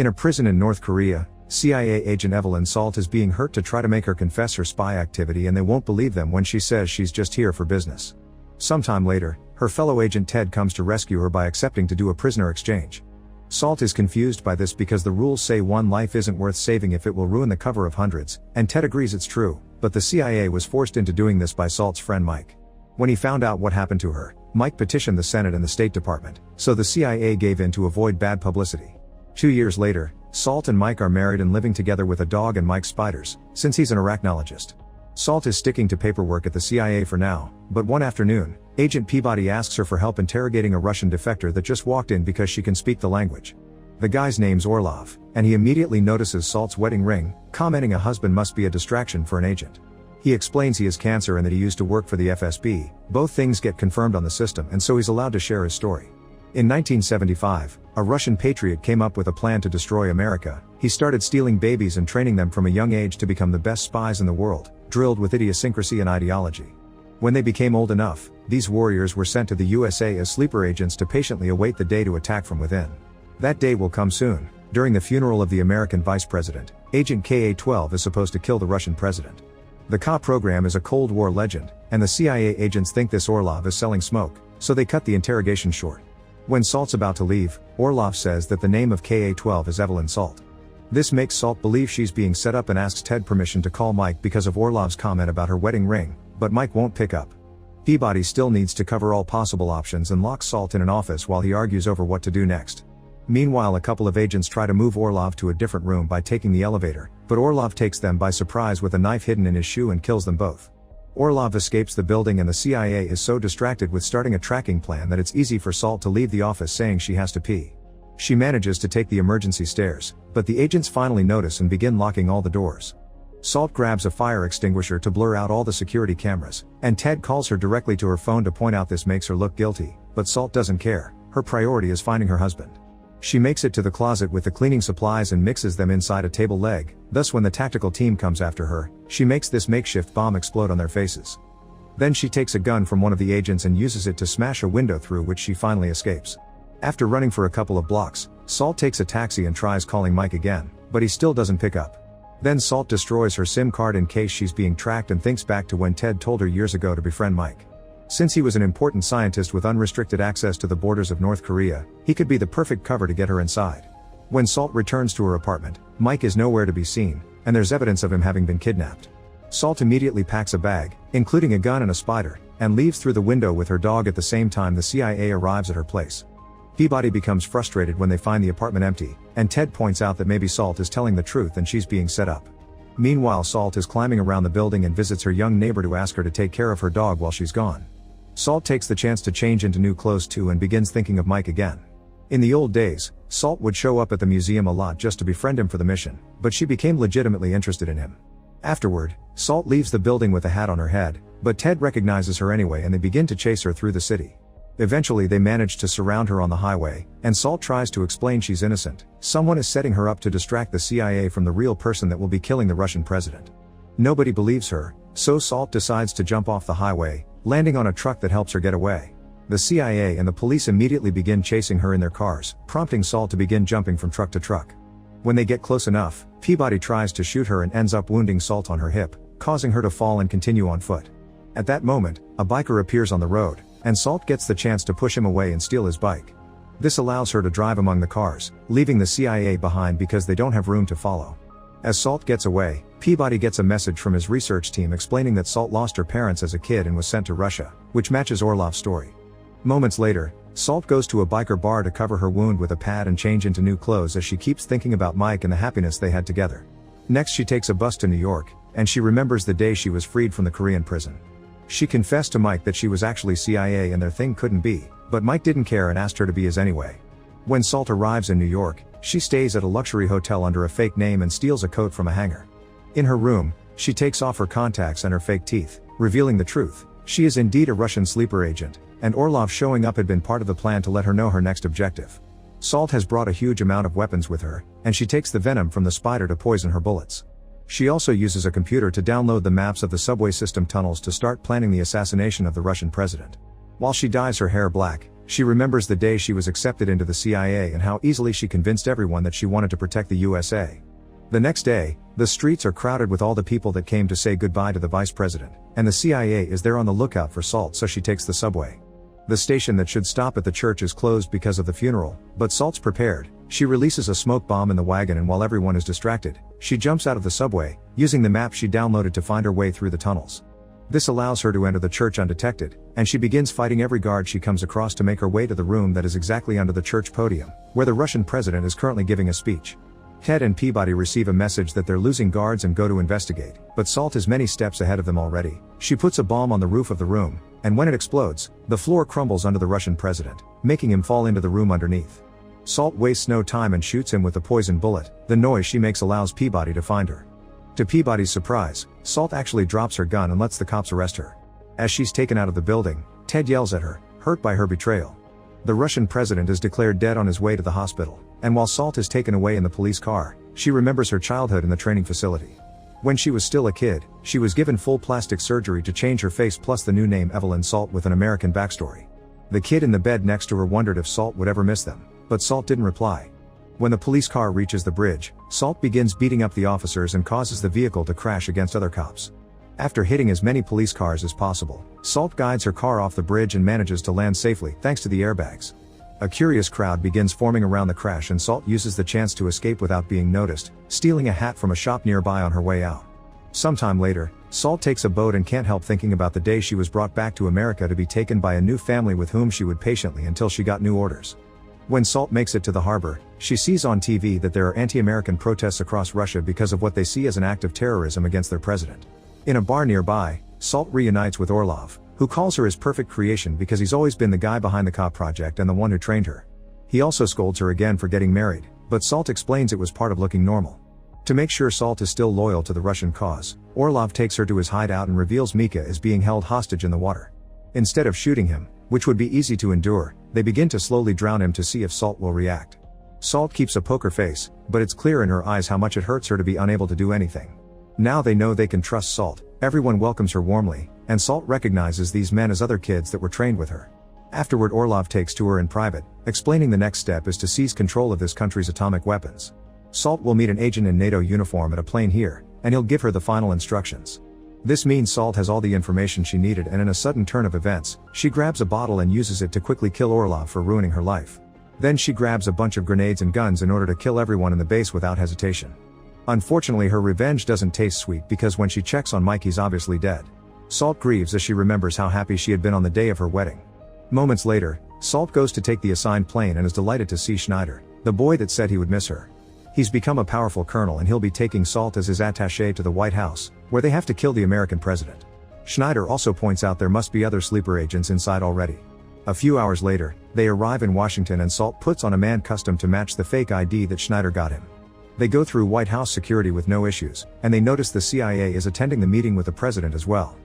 In a prison in North Korea, CIA Agent Evelyn Salt is being hurt to try to make her confess her spy activity, and they won't believe them when she says she's just here for business. Sometime later, her fellow agent Ted comes to rescue her by accepting to do a prisoner exchange. Salt is confused by this because the rules say one life isn't worth saving if it will ruin the cover of hundreds, and Ted agrees it's true, but the CIA was forced into doing this by Salt's friend Mike. When he found out what happened to her, Mike petitioned the Senate and the State Department, so the CIA gave in to avoid bad publicity. 2 years later, Salt and Mike are married and living together with a dog and Mike's spiders, since he's an arachnologist. Salt is sticking to paperwork at the CIA for now, but one afternoon, Agent Peabody asks her for help interrogating a Russian defector that just walked in because she can speak the language. The guy's name's Orlov, and he immediately notices Salt's wedding ring, commenting a husband must be a distraction for an agent. He explains he has cancer and that he used to work for the FSB. Both things get confirmed on the system, and so he's allowed to share his story. In 1975, a Russian patriot came up with a plan to destroy America. He started stealing babies and training them from a young age to become the best spies in the world, drilled with idiosyncrasy and ideology. When they became old enough, these warriors were sent to the USA as sleeper agents to patiently await the day to attack from within. That day will come soon. During the funeral of the American vice president, Agent KA-12 is supposed to kill the Russian president. The KA program is a Cold War legend, and the CIA agents think this Orlov is selling smoke, so they cut the interrogation short. When Salt's about to leave, Orlov says that the name of KA-12 is Evelyn Salt. This makes Salt believe she's being set up and asks Ted permission to call Mike because of Orlov's comment about her wedding ring, but Mike won't pick up. Peabody still needs to cover all possible options and locks Salt in an office while he argues over what to do next. Meanwhile, a couple of agents try to move Orlov to a different room by taking the elevator, but Orlov takes them by surprise with a knife hidden in his shoe and kills them both. Orlov escapes the building, and the CIA is so distracted with starting a tracking plan that it's easy for Salt to leave the office saying she has to pee. She manages to take the emergency stairs, but the agents finally notice and begin locking all the doors. Salt grabs a fire extinguisher to blur out all the security cameras, and Ted calls her directly to her phone to point out this makes her look guilty, but Salt doesn't care. Her priority is finding her husband. She makes it to the closet with the cleaning supplies and mixes them inside a table leg. Thus, when the tactical team comes after her, she makes this makeshift bomb explode on their faces. Then she takes a gun from one of the agents and uses it to smash a window through which she finally escapes. After running for a couple of blocks, Salt takes a taxi and tries calling Mike again, but he still doesn't pick up. Then Salt destroys her SIM card in case she's being tracked and thinks back to when Ted told her years ago to befriend Mike. Since he was an important scientist with unrestricted access to the borders of North Korea, he could be the perfect cover to get her inside. When Salt returns to her apartment, Mike is nowhere to be seen, and there's evidence of him having been kidnapped. Salt immediately packs a bag, including a gun and a spider, and leaves through the window with her dog. At the same time, the CIA arrives at her place. Peabody becomes frustrated when they find the apartment empty, and Ted points out that maybe Salt is telling the truth and she's being set up. Meanwhile, Salt is climbing around the building and visits her young neighbor to ask her to take care of her dog while she's gone. Salt takes the chance to change into new clothes too and begins thinking of Mike again. In the old days, Salt would show up at the museum a lot just to befriend him for the mission, but she became legitimately interested in him. Afterward, Salt leaves the building with a hat on her head, but Ted recognizes her anyway and they begin to chase her through the city. Eventually they manage to surround her on the highway, and Salt tries to explain she's innocent. Someone is setting her up to distract the CIA from the real person that will be killing the Russian president. Nobody believes her, so Salt decides to jump off the highway, landing on a truck that helps her get away. The CIA and the police immediately begin chasing her in their cars, prompting Salt to begin jumping from truck to truck. When they get close enough, Peabody tries to shoot her and ends up wounding Salt on her hip, causing her to fall and continue on foot. At that moment, a biker appears on the road, and Salt gets the chance to push him away and steal his bike. This allows her to drive among the cars, leaving the CIA behind because they don't have room to follow. As Salt gets away, Peabody gets a message from his research team explaining that Salt lost her parents as a kid and was sent to Russia, which matches Orlov's story. Moments later, Salt goes to a biker bar to cover her wound with a pad and change into new clothes as she keeps thinking about Mike and the happiness they had together. Next, she takes a bus to New York, and she remembers the day she was freed from the Korean prison. She confessed to Mike that she was actually CIA and their thing couldn't be, but Mike didn't care and asked her to be his anyway. When Salt arrives in New York, she stays at a luxury hotel under a fake name and steals a coat from a hanger. In her room, she takes off her contacts and her fake teeth, revealing the truth. She is indeed a Russian sleeper agent, and Orlov showing up had been part of the plan to let her know her next objective. Salt has brought a huge amount of weapons with her, and she takes the venom from the spider to poison her bullets. She also uses a computer to download the maps of the subway system tunnels to start planning the assassination of the Russian president. While she dyes her hair black, she remembers the day she was accepted into the CIA and how easily she convinced everyone that she wanted to protect the USA. The next day, the streets are crowded with all the people that came to say goodbye to the vice president, and the CIA is there on the lookout for Salt, so she takes the subway. The station that should stop at the church is closed because of the funeral, but Salt's prepared. She releases a smoke bomb in the wagon, and while everyone is distracted, she jumps out of the subway, using the map she downloaded to find her way through the tunnels. This allows her to enter the church undetected, and she begins fighting every guard she comes across to make her way to the room that is exactly under the church podium, where the Russian president is currently giving a speech. Ted and Peabody receive a message that they're losing guards and go to investigate, but Salt is many steps ahead of them already. She puts a bomb on the roof of the room, and when it explodes, the floor crumbles under the Russian president, making him fall into the room underneath. Salt wastes no time and shoots him with the poison bullet. The noise she makes allows Peabody to find her. To Peabody's surprise, Salt actually drops her gun and lets the cops arrest her. As she's taken out of the building, Ted yells at her, hurt by her betrayal. The Russian president is declared dead on his way to the hospital, and while Salt is taken away in the police car, she remembers her childhood in the training facility. When she was still a kid, she was given full plastic surgery to change her face plus the new name Evelyn Salt with an American backstory. The kid in the bed next to her wondered if Salt would ever miss them, but Salt didn't reply. When the police car reaches the bridge, Salt begins beating up the officers and causes the vehicle to crash against other cops. After hitting as many police cars as possible, Salt guides her car off the bridge and manages to land safely thanks to the airbags. A curious crowd begins forming around the crash, and Salt uses the chance to escape without being noticed, stealing a hat from a shop nearby on her way out. Sometime later, Salt takes a boat and can't help thinking about the day she was brought back to America to be taken by a new family with whom she would patiently until she got new orders. When Salt makes it to the harbor, she sees on TV that there are anti-American protests across Russia because of what they see as an act of terrorism against their president. In a bar nearby, Salt reunites with Orlov, who calls her his perfect creation because he's always been the guy behind the cop project and the one who trained her. He also scolds her again for getting married, but Salt explains it was part of looking normal. To make sure Salt is still loyal to the Russian cause, Orlov takes her to his hideout and reveals Mika is being held hostage in the water. Instead of shooting him, which would be easy to endure, they begin to slowly drown him to see if Salt will react. Salt keeps a poker face, but it's clear in her eyes how much it hurts her to be unable to do anything. Now they know they can trust Salt, everyone welcomes her warmly, and Salt recognizes these men as other kids that were trained with her. Afterward, Orlov takes to her in private, explaining the next step is to seize control of this country's atomic weapons. Salt will meet an agent in NATO uniform at a plane here, and he'll give her the final instructions. This means Salt has all the information she needed, and in a sudden turn of events, she grabs a bottle and uses it to quickly kill Orlov for ruining her life. Then she grabs a bunch of grenades and guns in order to kill everyone in the base without hesitation. Unfortunately, her revenge doesn't taste sweet because when she checks on Mike, he's obviously dead. Salt grieves as she remembers how happy she had been on the day of her wedding. Moments later, Salt goes to take the assigned plane and is delighted to see Schneider, the boy that said he would miss her. He's become a powerful colonel and he'll be taking Salt as his attaché to the White House, where they have to kill the American president. Schneider also points out there must be other sleeper agents inside already. A few hours later, they arrive in Washington and Salt puts on a man custom to match the fake ID that Schneider got him. They go through White House security with no issues, and they notice the CIA is attending the meeting with the president as well.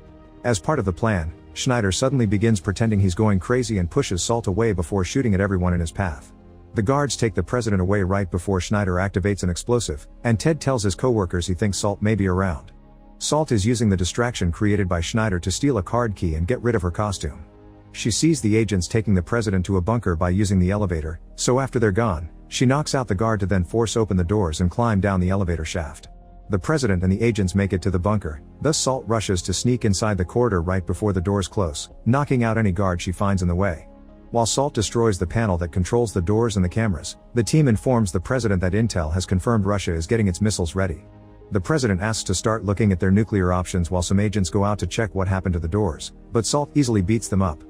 As part of the plan, Schneider suddenly begins pretending he's going crazy and pushes Salt away before shooting at everyone in his path. The guards take the president away right before Schneider activates an explosive, and Ted tells his coworkers he thinks Salt may be around. Salt is using the distraction created by Schneider to steal a card key and get rid of her costume. She sees the agents taking the president to a bunker by using the elevator, so after they're gone, she knocks out the guard to then force open the doors and climb down the elevator shaft. The president and the agents make it to the bunker, thus Salt rushes to sneak inside the corridor right before the doors close, knocking out any guard she finds in the way. While Salt destroys the panel that controls the doors and the cameras, the team informs the president that Intel has confirmed Russia is getting its missiles ready. The president asks to start looking at their nuclear options while some agents go out to check what happened to the doors, but Salt easily beats them up.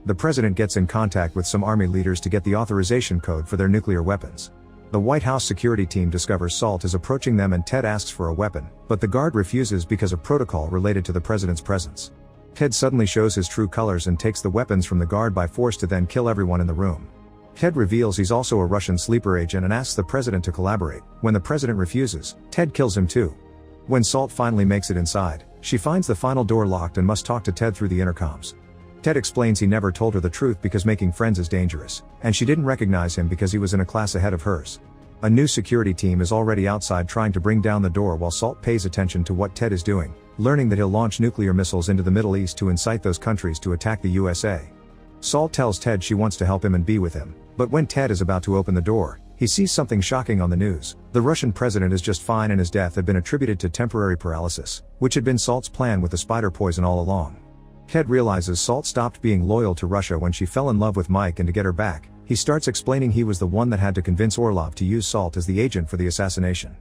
The president gets in contact with some army leaders to get the authorization code for their nuclear weapons. The White House security team discovers Salt is approaching them and Ted asks for a weapon, but the guard refuses because of protocol related to the president's presence. Ted suddenly shows his true colors and takes the weapons from the guard by force to then kill everyone in the room. Ted reveals he's also a Russian sleeper agent and asks the president to collaborate. When the president refuses, Ted kills him too. When Salt finally makes it inside, she finds the final door locked and must talk to Ted through the intercoms. Ted explains he never told her the truth because making friends is dangerous, and she didn't recognize him because he was in a class ahead of hers. A new security team is already outside trying to bring down the door while Salt pays attention to what Ted is doing, learning that he'll launch nuclear missiles into the Middle East to incite those countries to attack the USA. Salt tells Ted she wants to help him and be with him, but when Ted is about to open the door, he sees something shocking on the news. The Russian president is just fine and his death had been attributed to temporary paralysis, which had been Salt's plan with the spider poison all along. Ted realizes Salt stopped being loyal to Russia when she fell in love with Mike, and to get her back, he starts explaining he was the one that had to convince Orlov to use Salt as the agent for the assassination.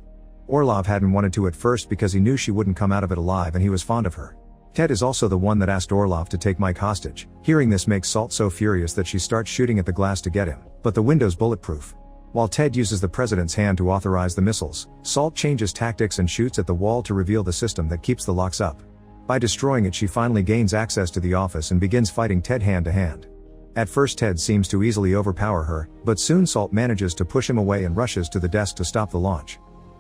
Orlov hadn't wanted to at first because he knew she wouldn't come out of it alive and he was fond of her. Ted is also the one that asked Orlov to take Mike hostage. Hearing this makes Salt so furious that she starts shooting at the glass to get him, but the window's bulletproof. While Ted uses the president's hand to authorize the missiles, Salt changes tactics and shoots at the wall to reveal the system that keeps the locks up. By destroying it, she finally gains access to the office and begins fighting Ted hand to hand. At first Ted seems to easily overpower her, but soon Salt manages to push him away and rushes to the desk to stop the launch.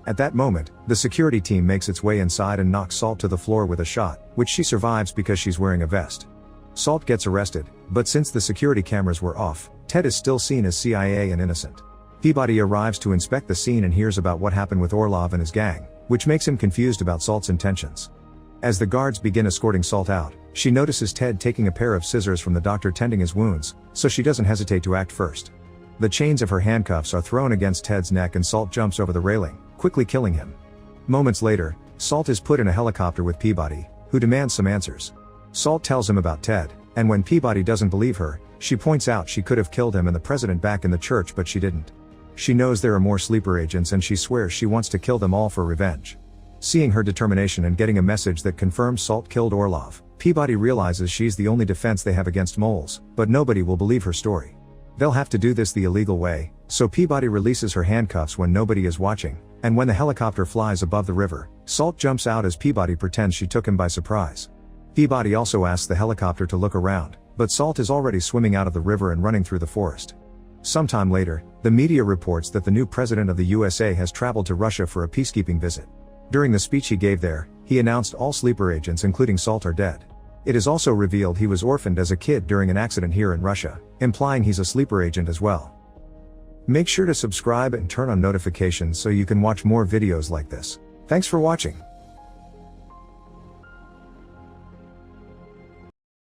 At that moment, the security team makes its way inside and knocks Salt to the floor with a shot, which she survives because she's wearing a vest. Salt gets arrested, but since the security cameras were off, Ted is still seen as CIA and innocent. Peabody arrives to inspect the scene and hears about what happened with Orlov and his gang, which makes him confused about Salt's intentions. As the guards begin escorting Salt out, she notices Ted taking a pair of scissors from the doctor tending his wounds, so she doesn't hesitate to act first. The chains of her handcuffs are thrown against Ted's neck and Salt jumps over the railing, quickly killing him. Moments later, Salt is put in a helicopter with Peabody, who demands some answers. Salt tells him about Ted, and when Peabody doesn't believe her, she points out she could have killed him and the president back in the church, but she didn't. She knows there are more sleeper agents and she swears she wants to kill them all for revenge. Seeing her determination and getting a message that confirms Salt killed Orlov, Peabody realizes she's the only defense they have against moles, but nobody will believe her story. They'll have to do this the illegal way, so Peabody releases her handcuffs when nobody is watching, and when the helicopter flies above the river, Salt jumps out as Peabody pretends she took him by surprise. Peabody also asks the helicopter to look around, but Salt is already swimming out of the river and running through the forest. Sometime later, the media reports that the new president of the USA has traveled to Russia for a peacekeeping visit. During the speech he gave there, he announced all sleeper agents including Salt are dead. It is also revealed he was orphaned as a kid during an accident here in Russia, implying he's a sleeper agent as well. Make sure to subscribe and turn on notifications so you can watch more videos like this. Thanks for watching.